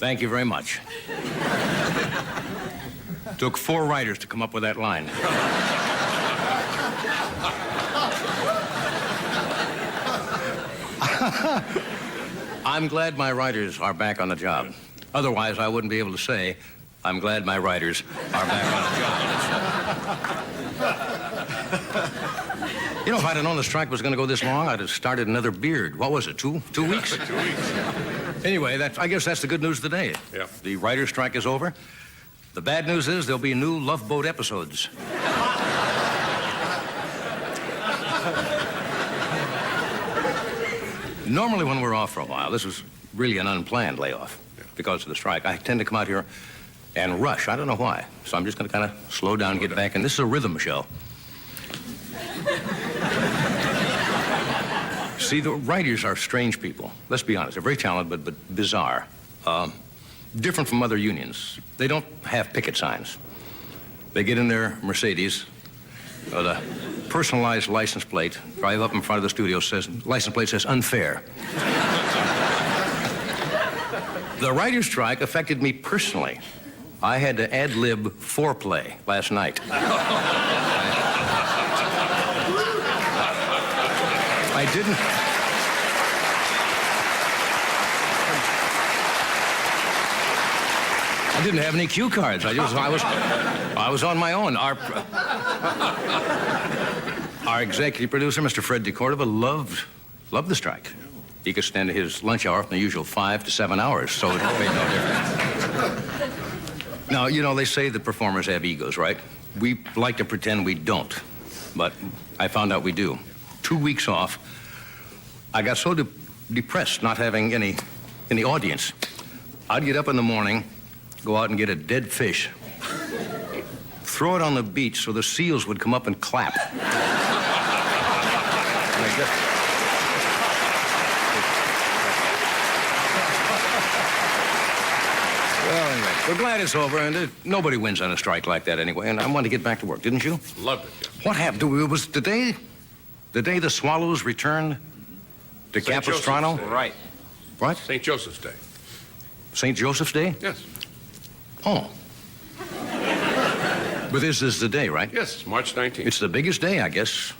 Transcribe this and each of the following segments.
Thank you very much. Took 4 writers to come up with that line. I'm glad my writers are back on the job. Otherwise, I wouldn't be able to say, I'm glad my writers are back on the job. You know, if I'd have known the strike was going to go this long, I'd have started another beard. What was it, 2 weeks? 2 weeks. Anyway, I guess that's the good news today. Yeah. The writer's strike is over. The bad news is there'll be new Love Boat episodes. Normally when we're off for a while, this is really an unplanned layoff because of the strike. I tend to come out here and rush. I don't know why. So I'm just going to kind of slow down, get back. And this is a rhythm show. See, the writers are strange people. Let's be honest. They're very talented, but bizarre. Different from other unions. They don't have picket signs. They get in their Mercedes with a personalized license plate, drive up in front of the studio, license plate says unfair. The writer's strike affected me personally. I had to ad-lib foreplay last night. I didn't. I didn't have any cue cards. I was on my own. Our executive producer, Mr. Fred DeCordova, loved the strike. He could stand his lunch hour from the usual 5 to 7 hours, so it made no difference. Now, you know, they say that performers have egos, right? We like to pretend we don't, but I found out we do. 2 weeks off, I got so depressed not having any audience. I'd get up in the morning, go out and get a dead fish, throw it on the beach so the seals would come up and clap. Well, anyway, we're glad it's over, and nobody wins on a strike like that anyway, and I wanted to get back to work, didn't you? Loved it, yeah. What happened? It was the day the Swallows returned to St. Capistrano? Joseph's Day. Right. What? St. Joseph's Day. St. Joseph's Day? Yes. Oh. But this is the day, right? Yes, March 19th. It's the biggest day, I guess.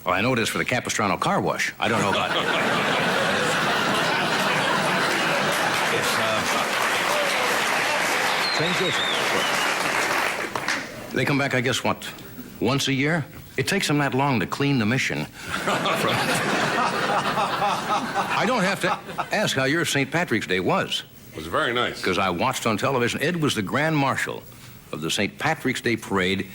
Well, I know it is for the Capistrano car wash. I don't know about It's St. Joseph. They come back, I guess, what, once a year? It takes them that long to clean the mission. I don't have to ask how your St. Patrick's Day was. It was very nice. Because I watched on television. Ed was the Grand Marshal of the St. Patrick's Day Parade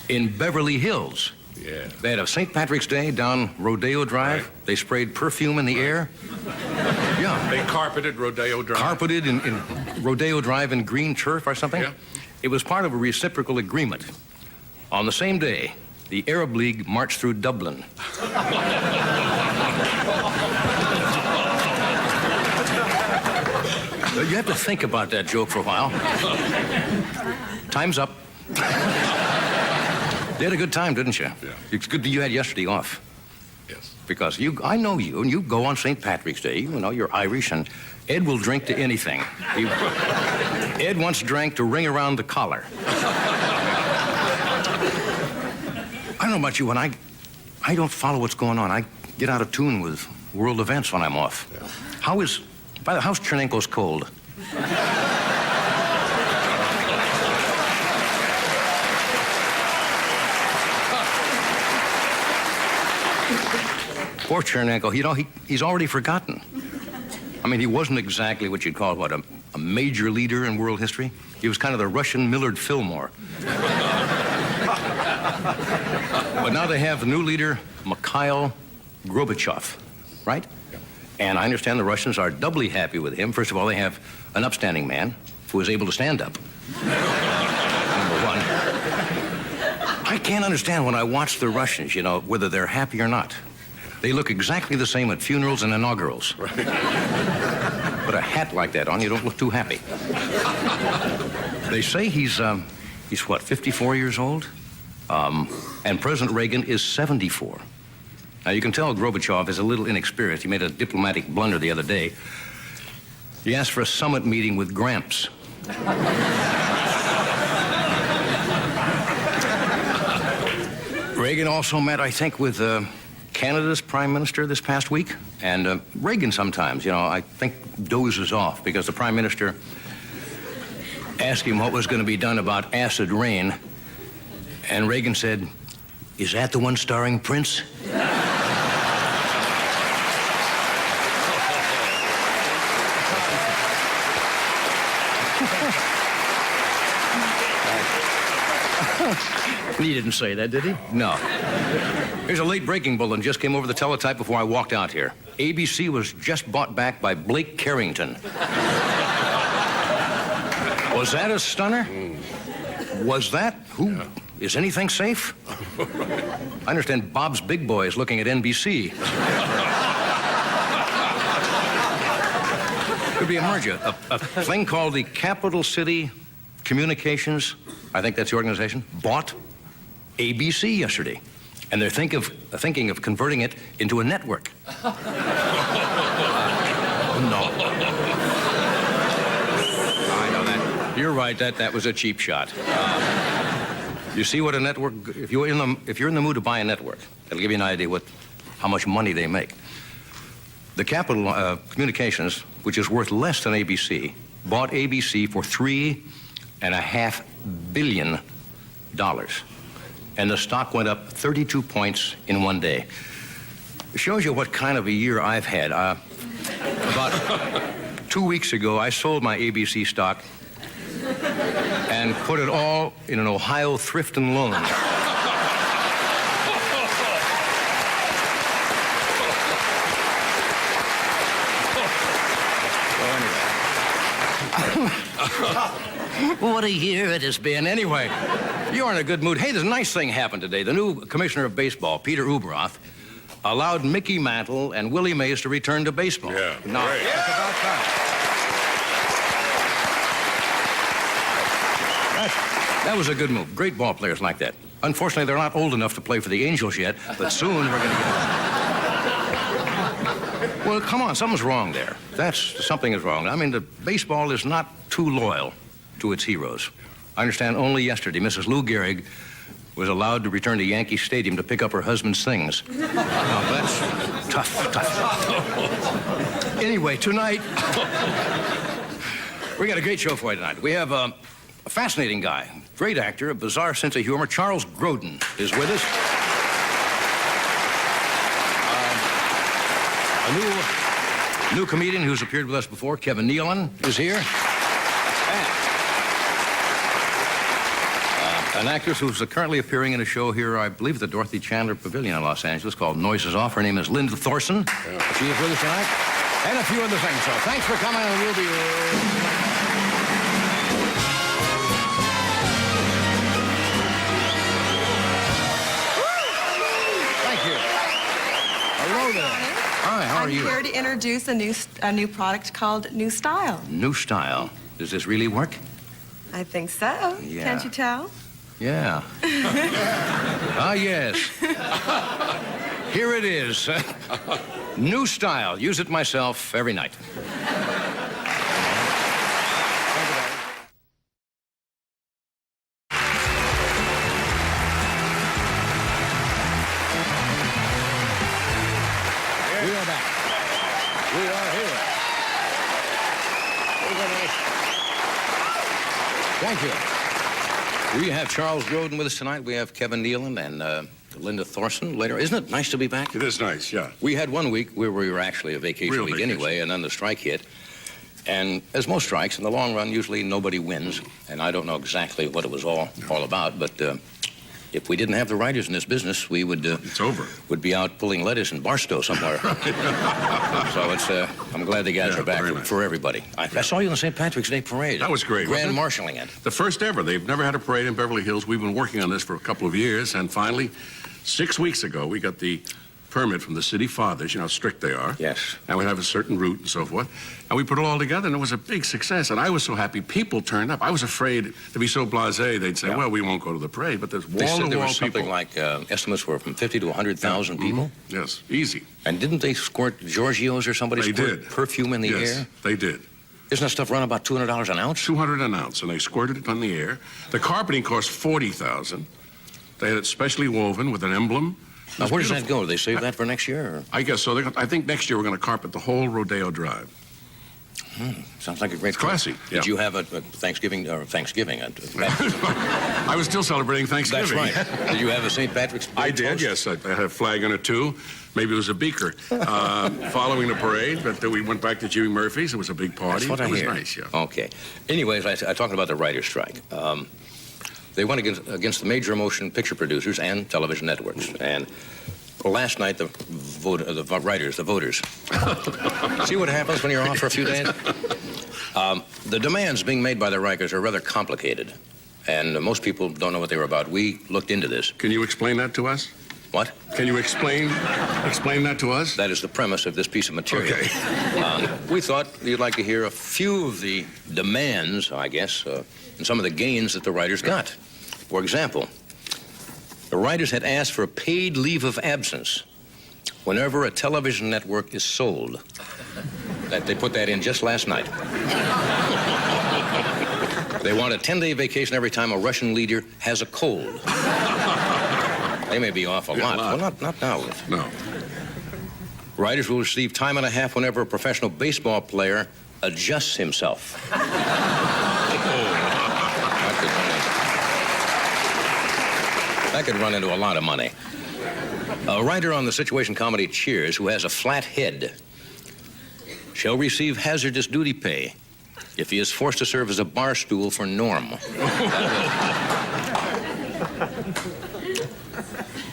in Beverly Hills. Yeah. They had a St. Patrick's Day down Rodeo Drive. Right. They sprayed perfume in the air. Yeah. They carpeted Rodeo Drive. Carpeted in Rodeo Drive in green turf or something. Yeah. It was part of a reciprocal agreement. On the same day, the Arab League marched through Dublin. You have to think about that joke for a while. Time's up. You had a good time, didn't you? Yeah. It's good that you had yesterday off. Yes. Because I know you, and you go on St. Patrick's Day. You know, you're Irish, and Ed will drink to anything. Ed once drank to ring around the collar. I don't know about you, when I don't follow what's going on. I get out of tune with world events when I'm off. Yeah. How's Chernenko's cold? Poor Chernenko, you know, he's already forgotten. I mean, he wasn't exactly what you'd call, a major leader in world history. He was kind of the Russian Millard Fillmore. But now they have the new leader, Mikhail Gorbachev, right? And I understand the Russians are doubly happy with him. First of all, they have an upstanding man who is able to stand up. Number one. I can't understand when I watch the Russians, you know, whether they're happy or not. They look exactly the same at funerals and inaugurals. Right. Put a hat like that on, you don't look too happy. They say he's what, 54 years old? And President Reagan is 74. Now, you can tell Gorbachev is a little inexperienced. He made a diplomatic blunder the other day. He asked for a summit meeting with Gramps. Reagan also met, I think, with Canada's Prime Minister this past week. And Reagan sometimes, I think dozes off because the Prime Minister asked him what was going to be done about acid rain. And Reagan said, "Is that the one starring Prince?" He didn't say that, did he? No. Here's a late breaking bulletin. Just came over the teletype before I walked out here. ABC was just bought back by Blake Carrington. Was that a stunner? Was that? Who? Yeah. Is anything safe? I understand Bob's Big Boy is looking at NBC. Could be a merger. A thing called the Capital City Communications, I think that's the organization, bought ABC yesterday. And they're thinking of converting it into a network. No. I know that. You're right, that was a cheap shot. You see what a network, if you're in the mood to buy a network, it'll give you an idea how much money they make. The Capital Communications, which is worth less than ABC, bought ABC for $3.5 billion. And the stock went up 32 points in one day. It shows you what kind of a year I've had. About 2 weeks ago, I sold my ABC stock and put it all in an Ohio thrift and loan. What a year it has been. Anyway, you're in a good mood. Hey, there's a nice thing happened today. The new commissioner of baseball, Peter Ueberroth, allowed Mickey Mantle and Willie Mays to return to baseball. Yeah, now, great. That's about time. That was a good move. Great ball players like that. Unfortunately, they're not old enough to play for the Angels yet, but soon we're going to get them. Well, come on, something's wrong there. Something is wrong. I mean, the baseball is not too loyal to its heroes. I understand only yesterday, Mrs. Lou Gehrig was allowed to return to Yankee Stadium to pick up her husband's things. Now, that's tough. Anyway, tonight, we got a great show for you tonight. We have a fascinating guy, great actor, a bizarre sense of humor. Charles Grodin is with us. A new comedian who's appeared with us before, Kevin Nealon, is here. An actress who's currently appearing in a show here, I believe, at the Dorothy Chandler Pavilion in Los Angeles called Noises Off. Her name is Linda Thorson. Yeah. She is with us tonight. And a few other things. So thanks for coming, and we'll be... Thank you. Hello there. Hi, how are you? I'm here to introduce a new product called New Style. New Style. Does this really work? I think so. Yeah. Can't you tell? Yeah. Yes. Here it is. New Style. Use it myself every night. We are back. We are here. Thank you. We have Charles Grodin with us tonight. We have Kevin Nealon and Linda Thorson later. Isn't it nice to be back? It is nice, yeah. We had 1 week where we were actually a vacation week anyway, and then the strike hit. And as most strikes, in the long run, usually nobody wins. And I don't know exactly what it was all about, but if we didn't have the writers in this business, we would... it's over. Would be out pulling lettuce in Barstow somewhere. So I'm glad the guys are back for everybody. I saw you in the St. Patrick's Day Parade. That was great. Grand marshalling it. The first ever. They've never had a parade in Beverly Hills. We've been working on this for a couple of years, and finally, 6 weeks ago, we got the permit from the city fathers. You know how strict they are. Yes. And we have a certain route and so forth. And we put it all together, and it was a big success. And I was so happy. People turned up. I was afraid to be so blasé. They'd say, well, we won't go to the parade. But there's wall-to-wall people. There was something like estimates were from 50 to 100,000 people. Yes, easy. And didn't they squirt Giorgio's or somebody squirt perfume in the air? They did. Isn't that stuff run about $200 an ounce? 200 an ounce, and they squirted it on the air. The carpeting cost $40,000. They had it specially woven with an emblem. Now, where does that beautiful. go? Do they save that for next year? Or? I guess so. I think next year we're going to carpet the whole Rodeo Drive. Sounds like a great It's classy. Did Yeah. you have a Thanksgiving? I was still celebrating Thanksgiving. That's right. Did you have a St. Patrick's Day I did, toast? yes. I had a flag on it, too. Maybe it was a beaker. Following the parade, but then we went back to Jimmy Murphy's. It was a big party. That's what it I was hear. nice, yeah. Okay. Anyways, I talking about the writer's strike. They went against the major motion picture producers and television networks. And last night, the voters. See what happens when you're off for a few days? The demands being made by the Rikers are rather complicated, and most people don't know what they were about. We looked into this. Can you explain that to us? What? Can you explain that to us? That is the premise of this piece of material. Okay. We thought you'd like to hear a few of the demands, I guess, and some of the gains that the writers got. For example, the writers had asked for a paid leave of absence whenever a television network is sold. That they put that in just last night. They want a 10-day vacation every time a Russian leader has a cold. They may be off a lot. Well, not now. No. Writers will receive time and a half whenever a professional baseball player adjusts himself. That could run into a lot of money. A writer on the situation comedy Cheers who has a flat head shall receive hazardous duty pay if he is forced to serve as a bar stool for Norm.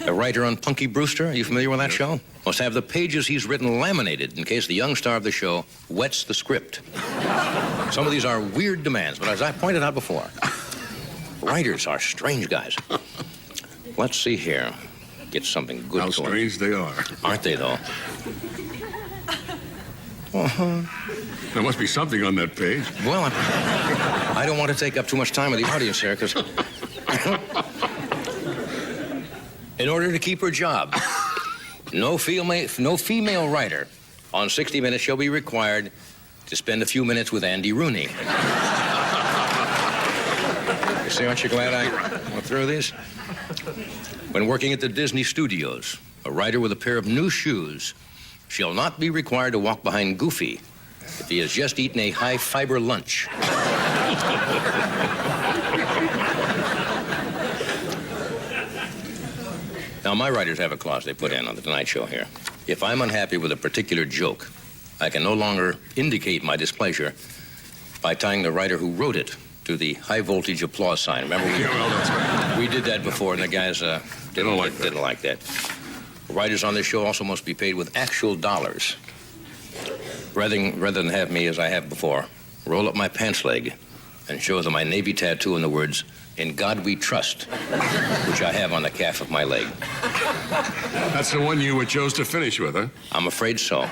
A writer on Punky Brewster, are you familiar with that show? Must have the pages he's written laminated in case the young star of the show wets the script. Some of these are weird demands, but as I pointed out before, writers are strange guys. Let's see here. Get something good How going. strange they are. Aren't they, though? There must be something on that page. Well, I don't want to take up too much time with the audience here, because in order to keep her job, no female writer on 60 Minutes shall be required to spend a few minutes with Andy Rooney. You see, aren't you glad I went through these? When working at the Disney studios, a writer with a pair of new shoes shall not be required to walk behind Goofy if he has just eaten a high-fiber lunch. Now, my writers have a clause they put in on the Tonight Show here. If I'm unhappy with a particular joke, I can no longer indicate my displeasure by tying the writer who wrote it to the high-voltage applause sign. Remember, we did that before, and the guys didn't like that. Writers on this show also must be paid with actual dollars. Rather than have me, as I have before, roll up my pants leg and show them my Navy tattoo and the words, "In God We Trust," which I have on the calf of my leg. That's the one you chose to finish with, huh? I'm afraid so.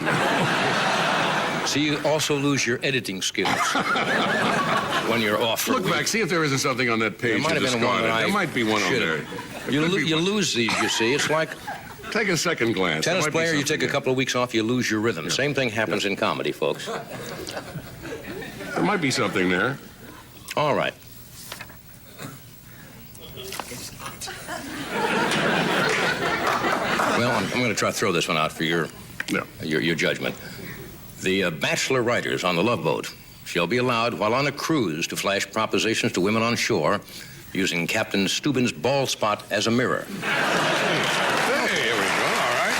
See, you also lose your editing skills when you're off for a Look week. back, see if there isn't something on that page. There might have been one that There might be one on there. You lose these, you see. It's like Take a second glance. tennis There might be player, you something take a there. couple of weeks off, you lose your rhythm. Same thing happens in comedy, folks. There might be something there. All right. Well, I'm going to try to throw this one out for your judgment. The bachelor writers on the Love Boat shall be allowed, while on a cruise, to flash propositions to women on shore using Captain Steuben's bald spot as a mirror. Hey, here we go. All right.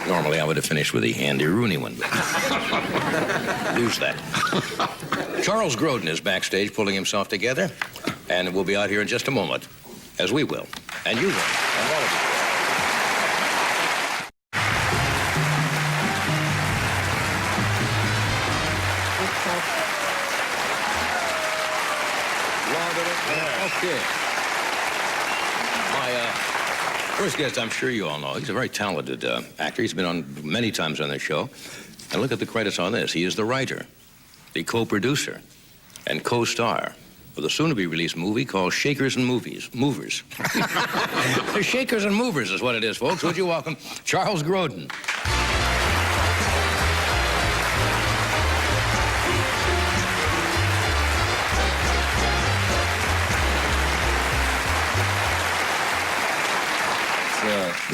Normally, I would have finished with the Andy Rooney one, but lose that. Charles Grodin is backstage pulling himself together, and we'll be out here in just a moment, as we will, and you will, and all of you. Okay. My first guest, I'm sure you all know. He's a very talented actor. He's been on many times on this show. And look at the credits on this. He is the writer, the co-producer, and co-star for the soon-to-be-released movie called Shakers and Movers. Shakers and Movers is what it is, folks. Would you welcome Charles Grodin?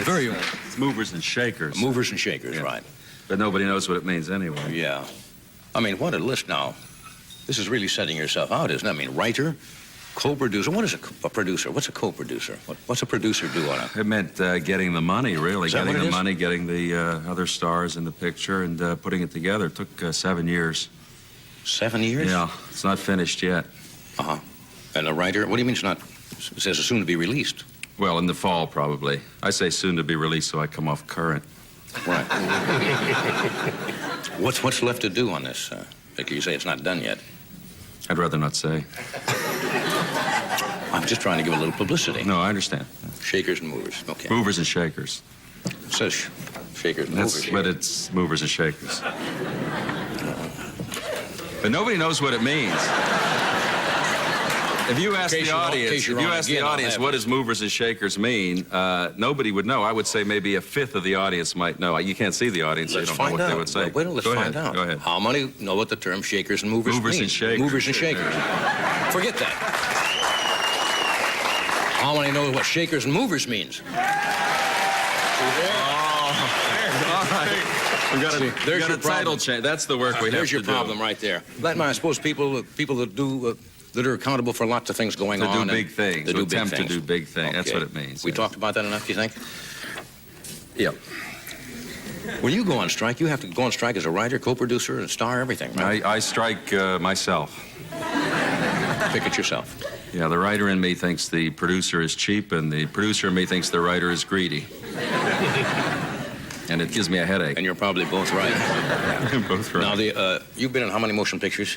It's movers and shakers. Movers and Shakers, Yeah. right. But nobody knows what it means anyway. Yeah. I mean, what a list now. This is really setting yourself out, isn't it? I mean, writer, co-producer. What is a producer? What's a co-producer? What's a producer do on it? It meant getting the money, really. Is that Getting what it the is? money, getting the other stars in the picture, and putting it together. It took 7 years. 7 years? Yeah, it's not finished yet. Uh-huh. And a writer, what do you mean it's not? It says it's soon to be released. Well, in the fall, probably. I say soon to be released so I come off current. Right. What's left to do on this? Victor, you say it's not done yet. I'd rather not say. I'm just trying to give a little publicity. No, I understand. Shakers and movers. Okay. Movers and shakers. It says shakers and movers. But it's movers and shakers. But nobody knows what it means. If you ask the audience, what does movers and shakers mean, nobody would know. I would say maybe a fifth of the audience might know. You can't see the audience, so you Let's don't know find what out. they would say. Well, let's find out. Go ahead. How many know what the term shakers and movers Movers means? and shakers. Movers and shakers. Forget that. How many know what shakers and movers means? All right. We got a, There's your title problem. change. That's the work we have There's to your do. problem right there. I suppose people that do that are accountable for lots of things going on. To do big things. To do big attempt things. to do big things. That's Okay. what it means. We yes. talked about that enough, you think? Yeah. When you go on strike, you have to go on strike as a writer, co-producer, and star, everything, right? I strike myself. Pick it yourself. Yeah, the writer in me thinks the producer is cheap, and the producer in me thinks the writer is greedy. And it gives me a headache. And you're probably both right. Both right. Now, you've been in how many motion pictures?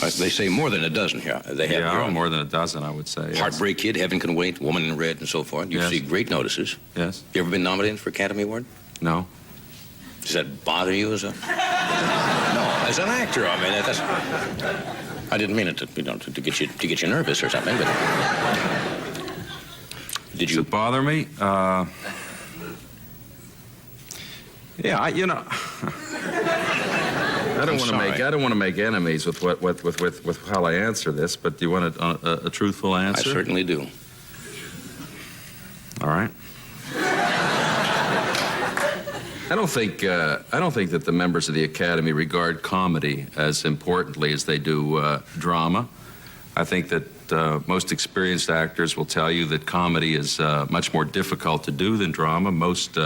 They say more than a dozen here. They have your own. more than a dozen, I would say. Yes. Heartbreak Kid, Heaven Can Wait, Woman in Red, and so forth. You Yes. see great notices. Yes. You ever been nominated for Academy Award? No. Does that bother you as a... No, as an actor, I mean, that's... I didn't mean it to, to get you nervous or something, but... Did Does you... it bother me? Yeah, I don't want to make enemies with how I answer this, but do you want a truthful I answer? certainly do. All right. I don't think that the members of the Academy regard comedy as importantly as they do drama. I think that most experienced actors will tell you that comedy is much more difficult to do than drama. Most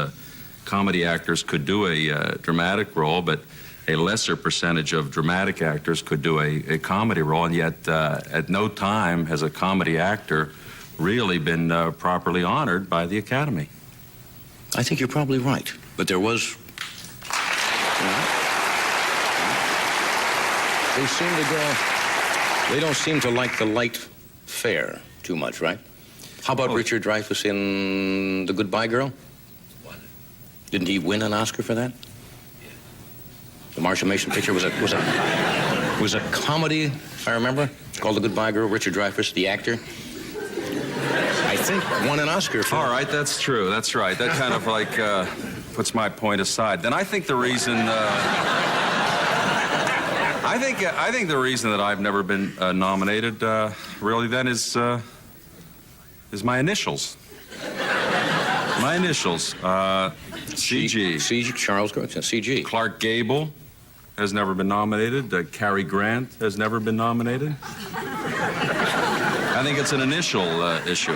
comedy actors could do a dramatic role, but a lesser percentage of dramatic actors could do a comedy role, and yet at no time has a comedy actor really been properly honored by the Academy. I think you're probably right, but there was... They seem to go... They don't seem to like the light fare too much, right? How about Richard Dreyfuss in The Goodbye Girl? Didn't he win an Oscar for that? The Marshall Mason picture was a comedy, if I remember, called The Goodbye Girl. Richard Dreyfuss, the actor, I think won an Oscar for All right, that's true. That's right. That kind of like puts my point aside. Then I think the reason I think the reason that I've never been nominated really then is my initials. My initials. CG. CG, Charles Grodin, CG. Clark Gable has never been nominated. Cary Grant has never been nominated. I think it's an initial issue.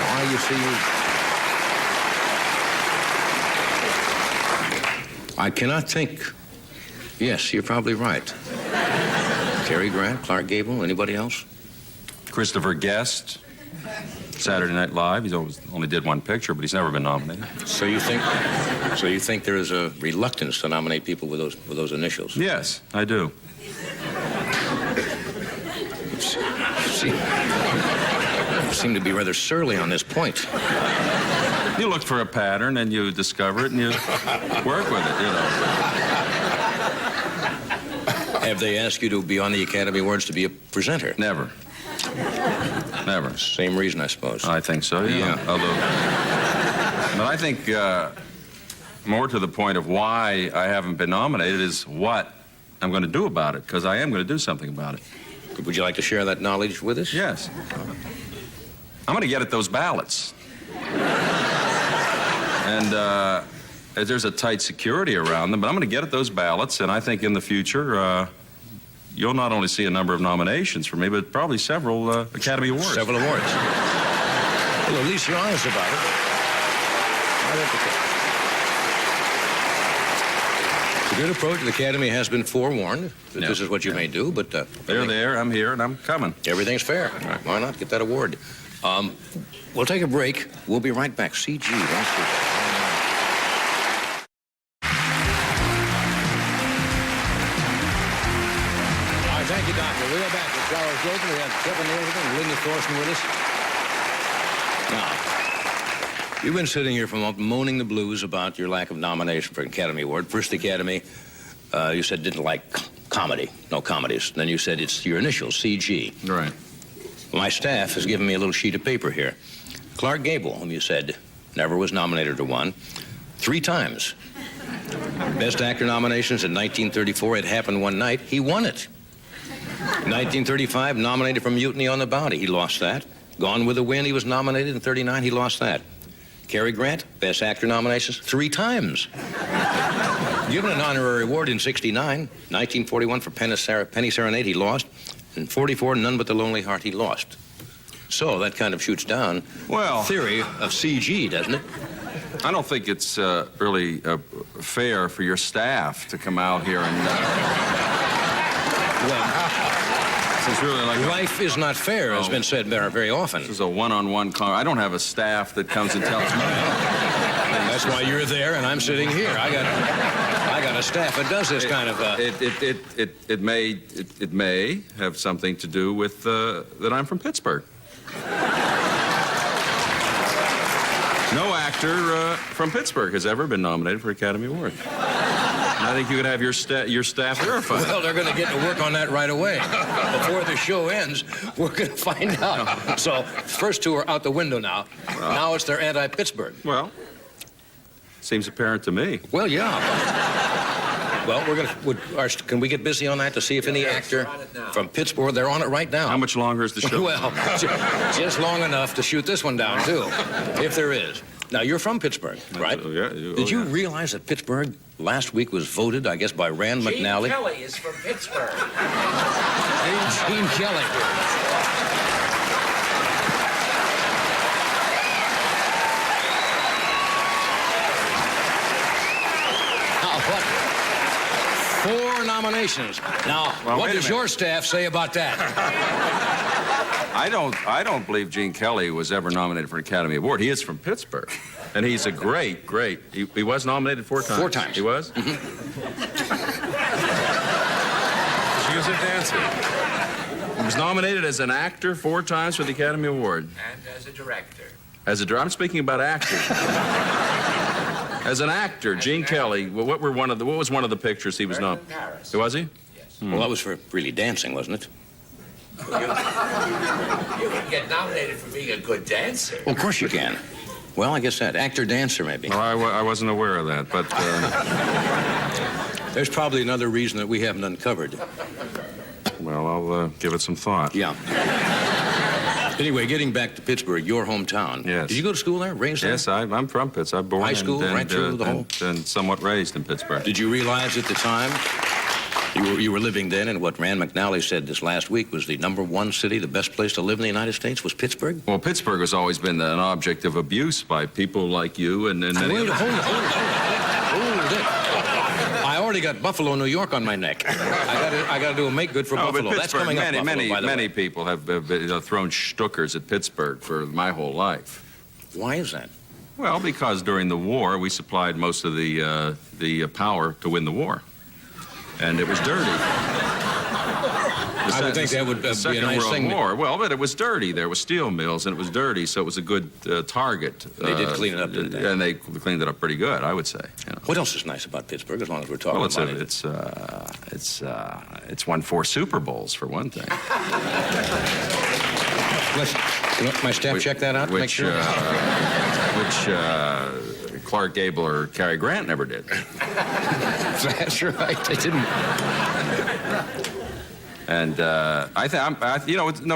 Why, you see, I cannot think. Yes, you're probably right. Cary Grant, Clark Gable, anybody else? Christopher Guest, Saturday Night Live. He's only did one picture, but he's never been nominated. So you think there is a reluctance to nominate people with those initials? Yes, I do. You seem to be rather surly on this point. You look for a pattern and you discover it and you work with it, you know. Have they asked you to be on the Academy Awards to be a presenter? Never. Never. Same reason, I suppose. I think so, yeah. Yeah. But I think more to the point of why I haven't been nominated is what I'm going to do about it, because I am going to do something about it. Would you like to share that knowledge with us? Yes. I'm going to get at those ballots. And there's a tight security around them, but I'm going to get at those ballots, and I think in the future, you'll not only see a number of nominations for me, but probably several Academy Awards. Several awards. Well, at least you're honest about it. I think it's a good approach. The Academy has been forewarned that this is what you may do, but... They're there, I'm here, and I'm coming. Everything's fair. Why not get that award? We'll take a break. We'll be right back. CG. Thank you, Doctor. We are back with Charles Grodin. We have Kevin Nealon and Linda Thorson with us. Now, you've been sitting here from moaning the blues about your lack of nomination for an Academy Award. First Academy, you said didn't like comedy, no comedies. Then you said it's your initials, CG. Right. My staff has given me a little sheet of paper here. Clark Gable, whom you said never was nominated or won, 3 times. Best Actor nominations in 1934. It happened one night. He won it. 1935, nominated for Mutiny on the Bounty. He lost that. Gone with the Wind, he was nominated. In 39, he lost that. Cary Grant, Best Actor nominations, 3 times. Given an honorary award in 69, 1941 for Penny Serenade, he lost. In 44, None But the Lonely Heart, he lost. So that kind of shoots down theory of CG, doesn't it? I don't think it's really fair for your staff to come out here and... It's really like life is not fair, has been said very often. This is a one-on-one I don't have a staff that comes and tells me. That's why you're there and I'm sitting here. I got a staff that does this kind of. It may have something to do with that I'm from Pittsburgh. No actor from Pittsburgh has ever been nominated for Academy Award. I think you could have your staff verified. Well, they're going to get to work on that right away. Before the show ends, we're going to find out. So, first 2 are out the window now. Now it's their anti-Pittsburgh. Well, seems apparent to me. Well, yeah. Well, can we get busy on that to see if any actor from Pittsburgh, they're on it right now. How much longer is the show? Well, just long enough to shoot this one down, too, if there is. Now, you're from Pittsburgh, right? Yeah. Did you realize that Pittsburgh last week was voted, I guess, by Rand McNally? Gene Kelly is from Pittsburgh. Gene Kelly. Now, what? 4 nominations. Now, what does your staff say about that? I don't believe Gene Kelly was ever nominated for an Academy Award. He is from Pittsburgh, and he's a great. He was nominated 4 times. 4 times. He was? Mm-hmm. She was a dancer. He was nominated as an actor 4 times for the Academy Award. And as a director. I'm speaking about actors. As an actor, Gene Kelly. What was one of the pictures he was nominated? Paris. Was he? Yes. Well, that was for really dancing, wasn't it? You can get nominated for being a good dancer. Well, of course you can. Well, I guess that. Actor-dancer, maybe. Well, I wasn't aware of that, but... There's probably another reason that we haven't uncovered. Well, I'll give it some thought. Yeah. Anyway, getting back to Pittsburgh, your hometown. Yes. Did you go to school there, raised there? Yes, I'm from Pittsburgh. I'm born High school, right through the whole... and somewhat raised in Pittsburgh. Did you realize at the time, you were living then, and what Rand McNally said this last week was the #1 city, the best place to live in the United States was Pittsburgh? Well, Pittsburgh has always been an object of abuse by people like you and many Wait, other... hold it. I already got Buffalo, New York on my neck. I got to do a make good for Buffalo. But That's coming up, Buffalo, by the many way. people have thrown Stuckers at Pittsburgh for my whole life. Why is that? Well, because during the war, we supplied most of the power to win the war. And it was dirty. I would think that would be a Second nice World thing. War. Well, but it was dirty. There were steel mills, and it was dirty, so it was a good target. They did clean it up, didn't they? And they cleaned it up pretty good, I would say. You know. What else is nice about Pittsburgh, as long as we're talking Well, about it? it's won 4 Super Bowls for one thing. Can my staff check that out? Make sure. Which Clark Gable or Cary Grant never did. That's right. They didn't. And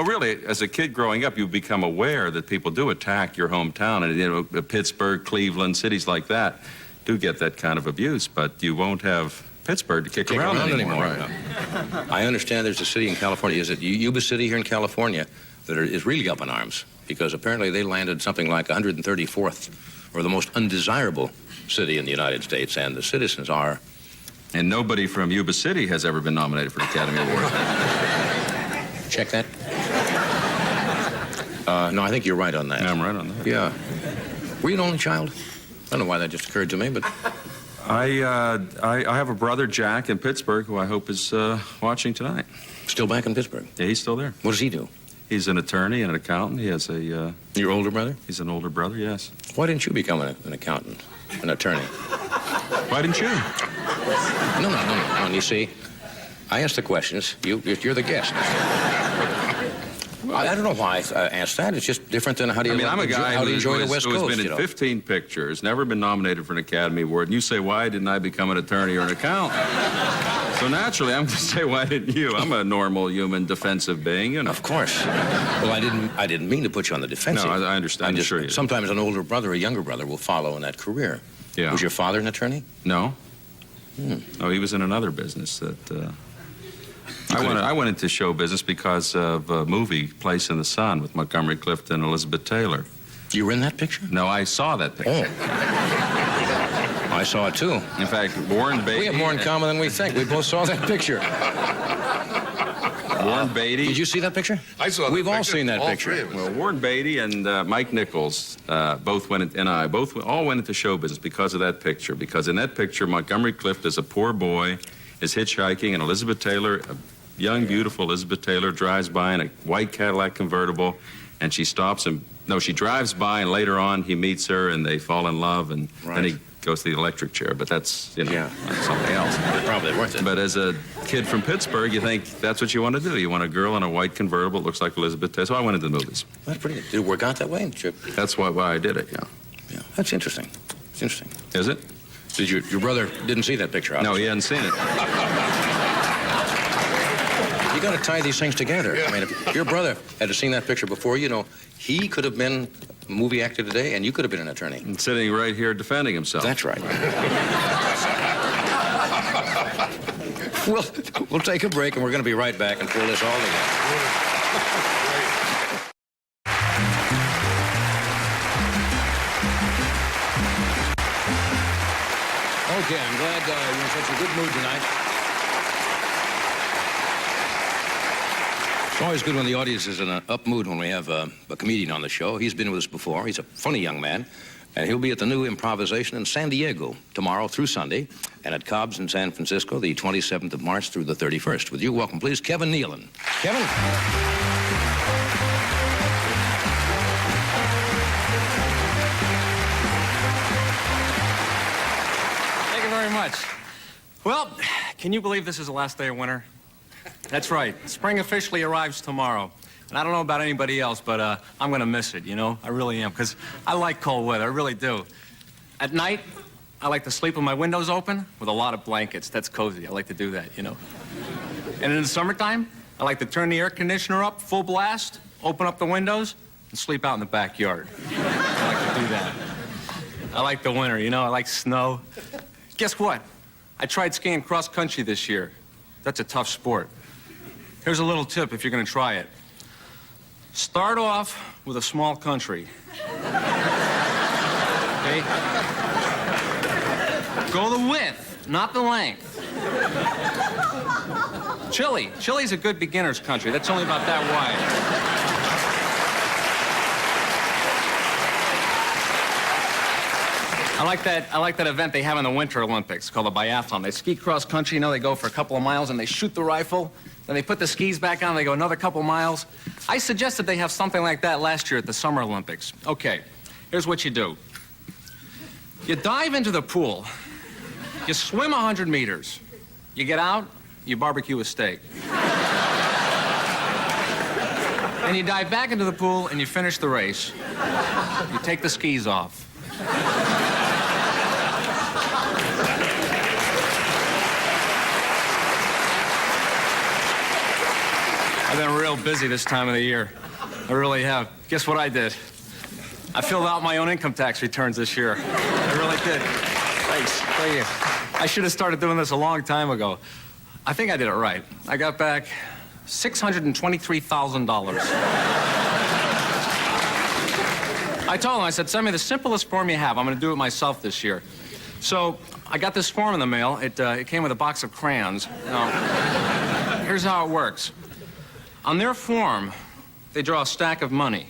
really, as a kid growing up, you become aware that people do attack your hometown, and Pittsburgh, Cleveland, cities like that do get that kind of abuse. But you won't have Pittsburgh to kick around anymore. Right. No. I understand there's a city in California. Is it Yuba City here in California that is really up in arms because apparently they landed something like 134th or the most undesirable city in the United States, and the citizens are. And nobody from Yuba City has ever been nominated for an Academy Award. Check that. No, I think you're right on that. Yeah, I'm right on that. Yeah. Were you an only child? I don't know why that just occurred to me, but I have a brother, Jack, in Pittsburgh, who I hope is watching tonight. still back in Pittsburgh. Yeah, he's still there. What does he do? He's an attorney and an accountant. He has a... Your older brother? He's an older brother, yes. Why didn't you become an accountant, an attorney? Why didn't you? No. You see, I ask the questions. You're the guest. I don't know why I asked that. It's just different than how do you I'm a guy how do you enjoy the West who's Coast? been in 15 pictures, never been nominated for an Academy Award, and you say, why didn't I become an attorney or an accountant? So naturally, I'm going to say, why didn't you? I'm a normal human defensive being, you know. Of course. Well, I didn't mean to put you on the defensive. No, I understand. I'm sure you did. Sometimes an older brother or a younger brother will follow in that career. Yeah. Was your father an attorney? No. No, he was in another business that... I went into show business because of a movie, Place in the Sun, with Montgomery Clifton and Elizabeth Taylor. You were in that picture? No, I saw that picture. Oh. I saw it too. In fact, Warren Beatty... We have more in common than we think. We both saw that picture. Warren Beatty... Did you see that picture? I saw that We've all picture. seen that All picture. three of us. Well, Warren Beatty and Mike Nichols both went into show business because of that picture. Because in that picture, Montgomery Clift is a poor boy, is hitchhiking, and Elizabeth Taylor, a young, beautiful Elizabeth Taylor, drives by in a white Cadillac convertible, and she stops him. No, she drives by, and later on he meets her, and they fall in love, and then he goes to the electric chair. But that's, that's something else. Probably worth it. But as a kid from Pittsburgh, you think that's what you want to do. You want a girl in a white convertible that looks like Elizabeth Taylor. So I went into the movies. That's pretty good. Did it work out that way? That's why I did it, yeah. That's interesting. It's interesting. Is it? Did your brother didn't see that picture? No, he hadn't seen it. You got to tie these things together. I mean, if your brother had seen that picture before, he could have been a movie actor today, and you could have been an attorney. And sitting right here defending himself. That's right. We'll take a break, and we're going to be right back and pull this all together. Okay, I'm glad you're in such a good mood tonight. It's always good when the audience is in an up mood when we have a comedian on the show. He's been with us before. He's a funny young man. And he'll be at the new improvisation in San Diego tomorrow through Sunday, and at Cobb's in San Francisco the 27th of March through the 31st. With you, welcome, please, Kevin Nealon. Kevin? Thank you very much. Well, can you believe this is the last day of winter? That's right. Spring officially arrives tomorrow. And I don't know about anybody else, but I'm going to miss it, I really am, because I like cold weather. I really do. At night, I like to sleep with my windows open with a lot of blankets. That's cozy. I like to do that, And in the summertime, I like to turn the air conditioner up full blast, open up the windows, and sleep out in the backyard. I like to do that. I like the winter, I like snow. Guess what? I tried skiing cross country this year. That's a tough sport. Here's a little tip if you're going to try it. Start off with a small country. Okay? Go the width, not the length. Chile. Chile's a good beginner's country. That's only about that wide. I like that event they have in the Winter Olympics called the biathlon. They ski cross country, you know, they go for a couple of miles and they shoot the rifle. Then they put the skis back on, they go another couple miles. I suggested they have something like that last year at the Summer Olympics. Okay, here's what you do. You dive into the pool, you swim 100 meters, you get out, you barbecue a steak. And you dive back into the pool and you finish the race. You take the skis off. I've been real busy this time of the year. I really have. Guess what I did? I filled out my own income tax returns this year. I really did. Thanks. Thank you. I should have started doing this a long time ago. I think I did it right. I got back $623,000. I told him, I said, send me the simplest form you have. I'm going to do it myself this year. So I got this form in the mail. It came with a box of crayons. Now, here's how it works. On their form, they draw a stack of money.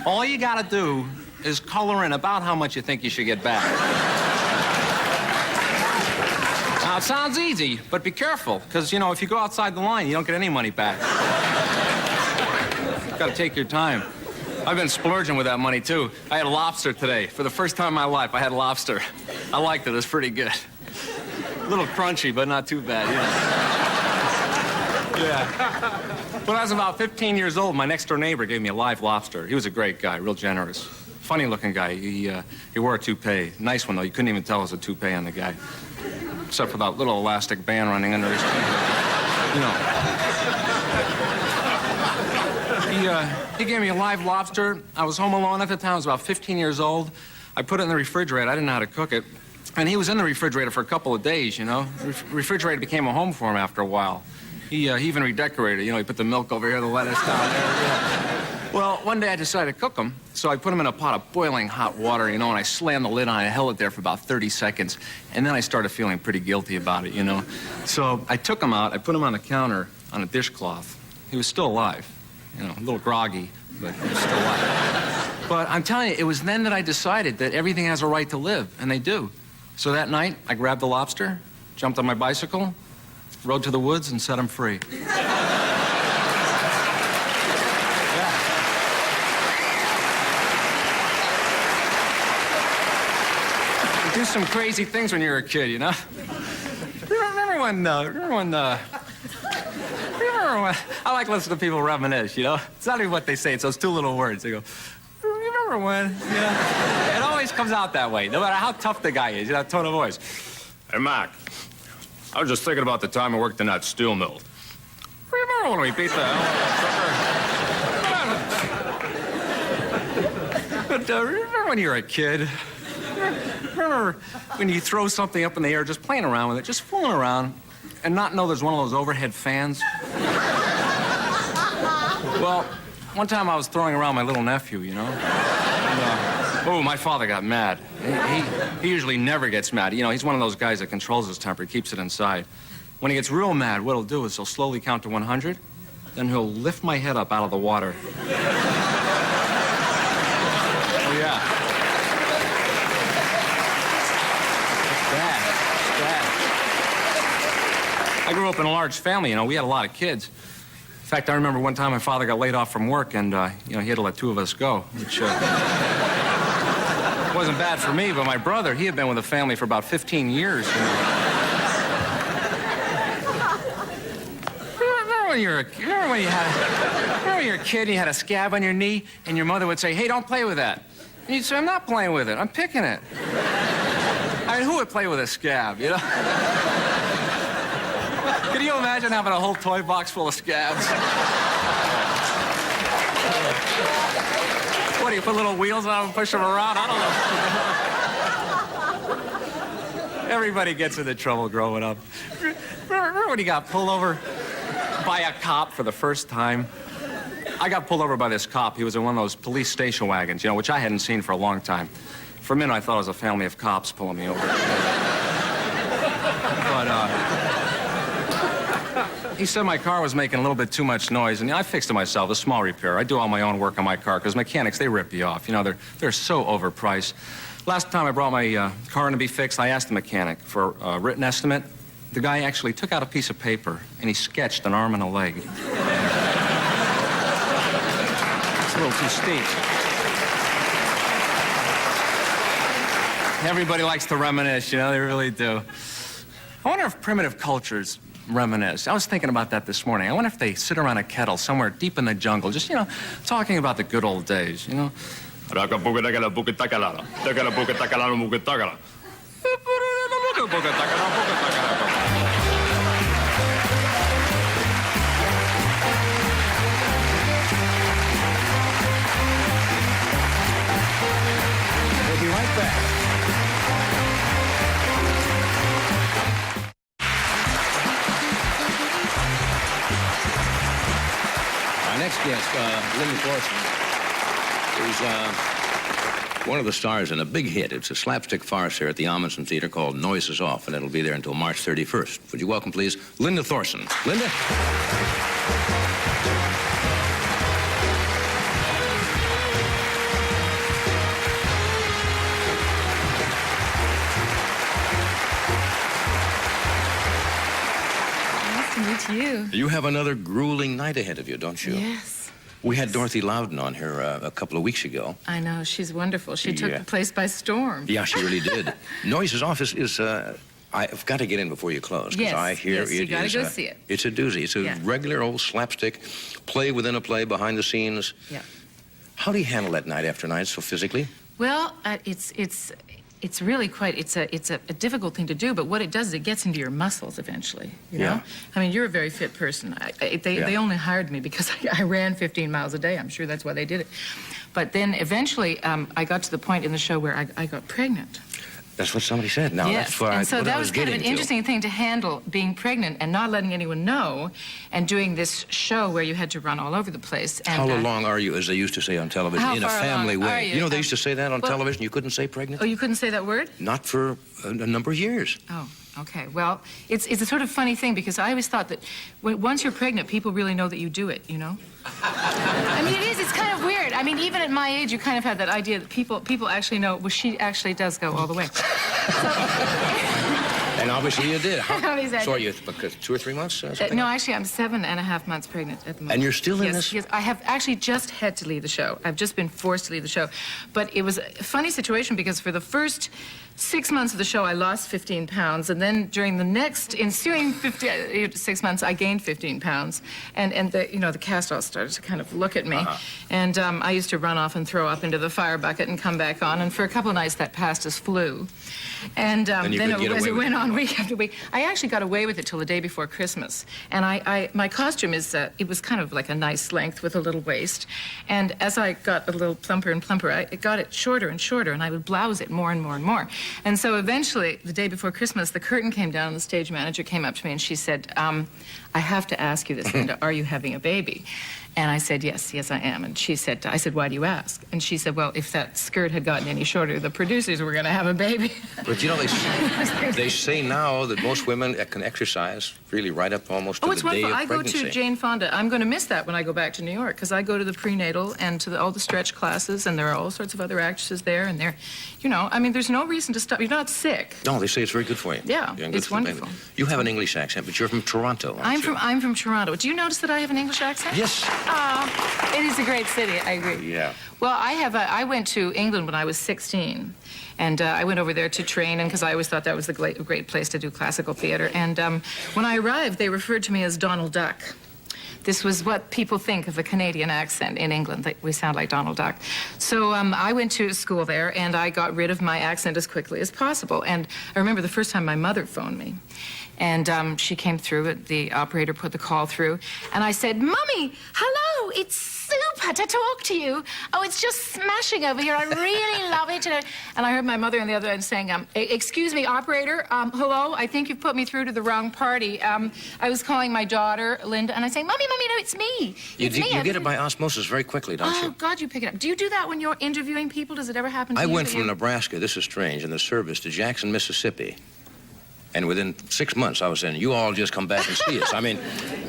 All you got to do is color in about how much you think you should get back. Now, it sounds easy, but be careful, because, you know, if you go outside the line, you don't get any money back. You've got to take your time. I've been splurging with that money, too. I had lobster today. For the first time in my life, I had lobster. I liked it. It was pretty good. A little crunchy, but not too bad, yeah. When I was about 15 years old, my next-door neighbor gave me a live lobster. He was a great guy, real generous. Funny-looking guy. He wore a toupee. Nice one, though. You couldn't even tell it was a toupee on the guy. Except for that little elastic band running under his chin. You know. He gave me a live lobster. I was home alone at the time. I was about 15 years old. I put it in the refrigerator. I didn't know how to cook it. And he was in the refrigerator for a couple of days, you know. The refrigerator became a home for him after a while. He even redecorated it. You know, he put the milk over here, the lettuce down there. Yeah. Well, one day I decided to cook them, so I put them in a pot of boiling hot water, you know, and I slammed the lid on it. I held it there for about 30 seconds, and then I started feeling pretty guilty about it, you know. So I took him out. I put him on the counter on a dishcloth. He was still alive, you know, a little groggy, but he was still alive. But I'm telling you, it was then that I decided that everything has a right to live, and they do. So that night, I grabbed the lobster, jumped on my bicycle, rode to the woods, and set him free. You do some crazy things when you're a kid, you know? Remember when, I like listening to people reminisce, you know? It's not even what they say, it's those two little words. They go, remember when, you know? It always comes out that way, no matter how tough the guy is, you know, that tone of voice. Hey, Mac, I was just thinking about the time I worked in that steel mill. Remember when we beat the hell out of that sucker? But remember when you were a kid? Remember when you throw something up in the air, just playing around with it, just fooling around, and not know there's one of those overhead fans? Well, one time I was throwing around my little nephew, you know? And, oh, my father got mad. He usually never gets mad. You know, he's one of those guys that controls his temper, keeps it inside. When he gets real mad, what he'll do is he'll slowly count to 100, then he'll lift my head up out of the water. Oh, yeah. I grew up in a large family, you know. We had a lot of kids. In fact, I remember one time my father got laid off from work, and, you know, he had to let two of us go, which wasn't bad for me, but my brother, he had been with the family for about 15 years. You know. Remember when you were a kid and you had a scab on your knee, and your mother would say, hey, don't play with that. And you'd say, I'm not playing with it, I'm picking it. I mean, who would play with a scab, you know? Can you imagine having a whole toy box full of scabs? What, do you put little wheels on them and push them around? I don't know. Everybody gets into trouble growing up. Remember when you got pulled over by a cop for the first time? I got pulled over by this cop. He was in one of those police station wagons, you know, which I hadn't seen for a long time. For a minute, I thought it was a family of cops pulling me over. But, He said my car was making a little bit too much noise, and I fixed it myself, a small repair. I do all my own work on my car, because mechanics, they rip you off. You know, they're so overpriced. Last time I brought my car in to be fixed, I asked the mechanic for a written estimate. The guy actually took out a piece of paper, and he sketched an arm and a leg. It's a little too steep. Everybody likes to reminisce, you know, they really do. I wonder if primitive cultures reminisce. I was thinking about that this morning. I wonder if they sit around a kettle somewhere deep in the jungle, just, you know, talking about the good old days, you know? We'll be right back. Our next guest, Linda Thorson, is one of the stars in a big hit. It's a slapstick farce here at the Amundsen Theater called Noise Is Off, and it'll be there until March 31st. Would you welcome, please, Linda Thorson. Linda? Nice to meet you. You have another grueling night ahead of you, don't you? Yes. We had Dorothy Loudon on here a couple of weeks ago. I know, she's wonderful. She took Yeah. the place by storm. Yeah, she really did. Noise Is Off is I've got to get in before you close. 'Cause Yes, I hear yes, you it gotta is go a- see it. It's a doozy. It's a Yeah. regular old slapstick play within a play, behind the scenes. Yeah. How do you handle that night after night so physically? Well, it's really quite, it's a difficult thing to do, but what it does is it gets into your muscles eventually, you know? Yeah. I mean, you're a very fit person. They only hired me because I ran 15 miles a day. I'm sure that's why they did it. But then eventually, I got to the point in the show where I got pregnant. That's what somebody said. Now, Yes, that's what and so what I that was kind of an getting to. interesting thing to handle, being pregnant and not letting anyone know, and doing this show where you had to run all over the place. And, How along are you, as they used to say on television, How in a far family along are way? you? Know, they used to say that on well- television. You couldn't say pregnant? Oh, you couldn't say that word? Not for a number of years. Oh, okay. Well, it's a sort of funny thing because I always thought that once you're pregnant, people really know that you do it, you know? I mean, it is. It's kind of weird. I mean, even at my age, you kind of have that idea that people actually know, well, she actually does go all the way. And obviously you did. Obviously I So are did. you 2 or 3 months? Something No, like actually, I'm 7.5 months pregnant at the moment. And you're still in Yes, this? Yes, I have actually just had to leave the show. I've just been forced to leave the show. But it was a funny situation because for the first 6 months of the show, I lost 15 pounds. And then during the next ensuing 6 months, I gained 15 pounds. And the, you know, the cast all started to kind of look at me. And I used to run off and throw up into the fire bucket and come back on. And for a couple of nights, that passed as flu. And you then could get as away it with went it. on week after week, I actually got away with it till the day before Christmas. And my costume is, it was kind of like a nice length with a little waist. And as I got a little plumper and plumper, I got it shorter and shorter, and I would blouse it more and more and more. And so eventually, the day before Christmas, the curtain came down, and the stage manager came up to me, and she said, I have to ask you this, Linda, are you having a baby? And I said, yes, I am. And she said, I said, why do you ask? And she said, well, if that skirt had gotten any shorter, the producers were going to have a baby. But you know, they say now that most women can exercise really right up almost to Oh, the it's day wonderful. of I go pregnancy. to Jane Fonda. I'm going to miss that when I go back to New York because I go to the prenatal and to all the stretch classes, and there are all sorts of other actresses there, and they're, you know, I mean, there's no reason to stop. You're not sick. No, they say it's very good for you. Yeah, Good it's for the baby. wonderful. You have an English accent, but you're from Toronto, aren't you? I'm from Toronto. Do you notice that I have an English accent? Yes. It is a great city. I agree. Yeah. Well, I went to England when I was 16, and I went over there to train, and because I always thought that was a great place to do classical theater. And when I arrived, they referred to me as Donald Duck. This was what people think of a Canadian accent in England, that we sound like Donald Duck. So I went to school there, and I got rid of my accent as quickly as possible. And I remember the first time my mother phoned me. And she came through, the operator put the call through, and I said, Mummy, hello, it's super to talk to you. Oh, it's just smashing over here. I really love it. And I heard my mother on the other end saying, excuse me, operator, hello, I think you've put me through to the wrong party. I was calling my daughter, Linda, and I say, Mummy, no, it's me. You It's me. get it by osmosis very quickly, don't Oh, you? God, you pick it up. Do you do that when you're interviewing people? Does it ever happen to I you? went that from you- Nebraska, this is strange, in the service to Jackson, Mississippi. And within 6 months, I was saying, you all just come back and see us. I mean,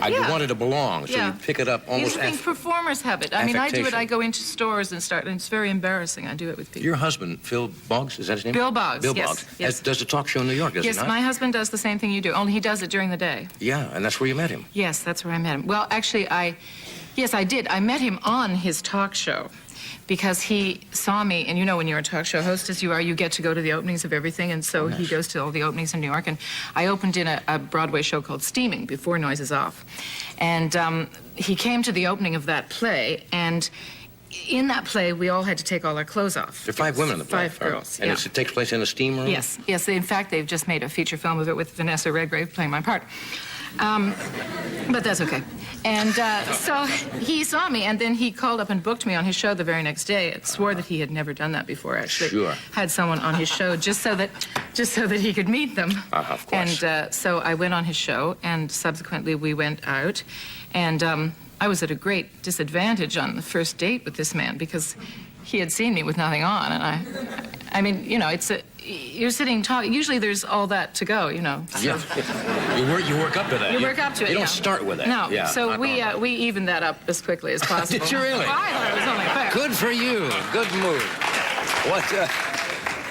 I Yeah. wanted to belong, so Yeah. you pick it up almost These things performers have it. I mean, I do it. affectation. I go into stores and start, and it's very embarrassing. I do it with people. Your husband, Phil Boggs, is that his name? Bill Boggs, Bill yes, Boggs. yes. Does a talk show in New York, does he Yes, not? my husband does the same thing you do, only he does it during the day. Yeah, and that's where you met him. Yes, that's where I met him. Well, actually, yes, I did. I met him on his talk show because he saw me, and you know when you're a talk show host as you are, you get to go to the openings of everything, and so he goes to all the openings in New York, and I opened in a Broadway show called Steaming, Before Noise is Off. And he came to the opening of that play, and in that play, we all had to take all our clothes off. There are 5 women in the play. Five girls, And yeah. it takes place in a steam room? Yes, yes. In fact, they've just made a feature film of it with Vanessa Redgrave playing my part. But that's okay. And so he saw me, and then he called up and booked me on his show the very next day. It swore that he had never done that before, actually. Sure. Had someone on his show just so that he could meet them. Of course. And so I went on his show, and subsequently we went out, and I was at a great disadvantage on the first date with this man because he had seen me with nothing on, and I mean, you know, you're sitting talking. Usually, there's all that to go, you know. So. Yeah. You work up to that. You work up to it. You don't yeah. start with it. No. Yeah. So we evened that up as quickly as possible. Did you really? Well, I thought it was only fair. Good for you. Good move. What?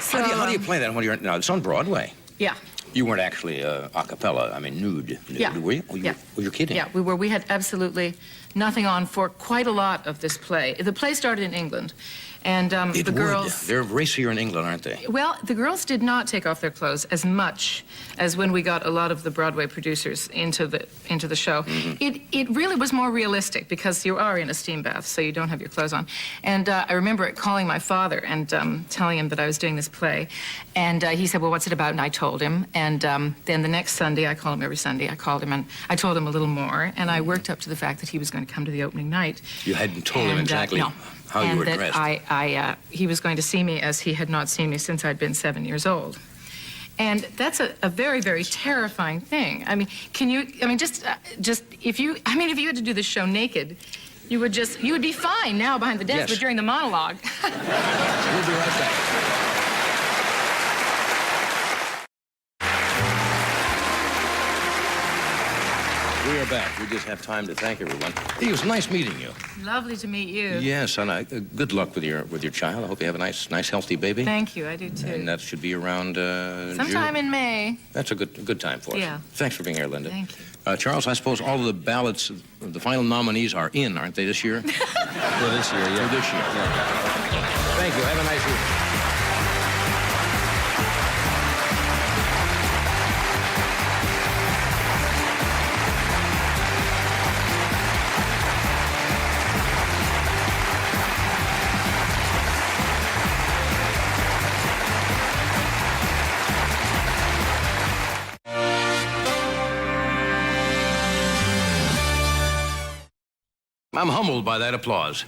So, How do you play that when you're now? It's on Broadway. Yeah. You weren't actually a cappella. I mean, nude. Yeah. Were you? Yeah. Were you kidding? Yeah, we were. We had absolutely nothing on for quite a lot of this play. The play started in England, and It the would. girls. They're racier in England, aren't they? Well, the girls did not take off their clothes as much as when we got a lot of the Broadway producers into the show. Mm-hmm. It really was more realistic because you are in a steam bath, so you don't have your clothes on. And I remember calling my father and telling him that I was doing this play, and he said, "Well, what's it about?" And I told him. And then the next Sunday, I call him every Sunday. I called him and I told him a little more, and I worked up to the fact that he was going to come to the opening night. You hadn't told him And, exactly no. how you and were that dressed. he was going to see me as he had not seen me since I'd been 7 years old. And that's a very, very terrifying thing. I mean, just if you had to do this show naked, you would be fine now behind the desk, Yes. but during the monologue. We'll be right back. We are back. We just have time to thank everyone. It was nice meeting you. Lovely to meet you. Yes, and good luck with your child. I hope you have a nice, healthy baby. Thank you. I do too. And that should be around Sometime June. in May. That's a good time for us. Yeah. Thanks for being here, Linda. Thank you. Charles, I suppose all of the ballots, the final nominees are in, aren't they, this year? For this year, yeah. For this year. Thank you. Have a nice evening. I'm humbled by that applause.